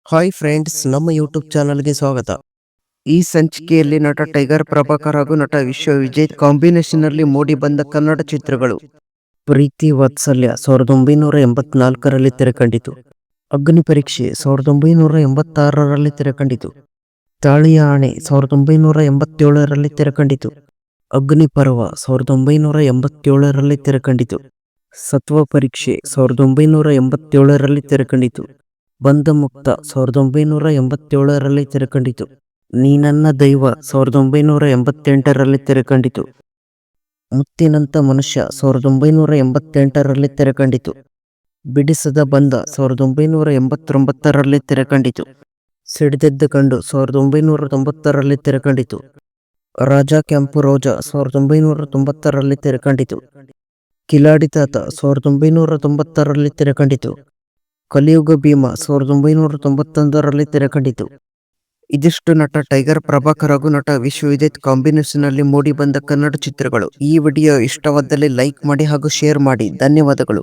Hi friends, ನಮ್ಮ YouTube ಚಾನಲ್ಗೆ ಸ್ವಾಗತ. ಈ ಸಂಚಿಕೆಯಲ್ಲಿ ನಟ ಟೈಗರ್ ಪ್ರಭಾಕರ್ ಹಾಗೂ ನಟ ವಿಶ್ವ ವಿಜಯ್ ಕಾಂಬಿನೇಷನ್ ನಲ್ಲಿ ಮೂಡಿ ಬಂದ ಕನ್ನಡ ಚಿತ್ರಗಳು: ಪ್ರೀತಿ ವಾತ್ಸಲ್ಯ 1984ರಲ್ಲಿ ತೆರೆಕಂಡಿತು. ಅಗ್ನಿ ಪರೀಕ್ಷೆ 1986ರಲ್ಲಿ ತೆರೆಕಂಡಿತು. ತಾಳಿಯ ಆಣೆ 1987ರಲ್ಲಿ ತೆರೆಕಂಡಿತು. ಅಗ್ನಿ ಪರ್ವ 1987ರಲ್ಲಿ ತೆರೆಕಂಡಿತು. ಸತ್ವ ಪರೀಕ್ಷೆ 1987ರಲ್ಲಿ ತೆರೆಕಂಡಿತು. ಬಂಧ ಮುಕ್ತ 1987ರಲ್ಲಿ ತೆರೆಕಂಡಿತು. ನೀ ನನ್ನ ದೈವ 1988ರಲ್ಲಿ ತೆರೆಕಂಡಿತು. ಮುತ್ತಿನಂಥ ಮನುಷ್ಯ 1988ರಲ್ಲಿ ತೆರೆಕಂಡಿತು. ಬಿಡಿಸದ ಬಂಧ 1989ರಲ್ಲಿ ತೆರೆಕಂಡಿತು. ಸಿಡಿದೆದ್ದ ಕಂಡು 1990ರಲ್ಲಿ ತೆರೆಕಂಡಿತು. ರಾಜ ಕೆಂಪು ರೋಜಾ 1990ರಲ್ಲಿ ತೆರೆಕಂಡಿತು. ಕಿಲಾಡಿ ತಾತ 1990ರಲ್ಲಿ ತೆರೆಕಂಡಿತು. ಕಲಿಯುಗ ಭೀಮ 1991ರಲ್ಲಿ ತೆರೆಕಂಡಿತು. ಇದಿಷ್ಟು ನಟ ಟೈಗರ್ ಪ್ರಭಾಕರ್ ಹಾಗೂ ನಟ ವಿಶ್ವ ವಿಜಯ್ ಕಾಂಬಿನೇಷನ್ ನಲ್ಲಿ ಮೂಡಿ ಬಂದ ಕನ್ನಡ ಚಿತ್ರಗಳು. ಈ ವಿಡಿಯೋ ಇಷ್ಟವಾದಲ್ಲಿ ಲೈಕ್ ಮಾಡಿ ಹಾಗೂ ಶೇರ್ ಮಾಡಿ. ಧನ್ಯವಾದಗಳು.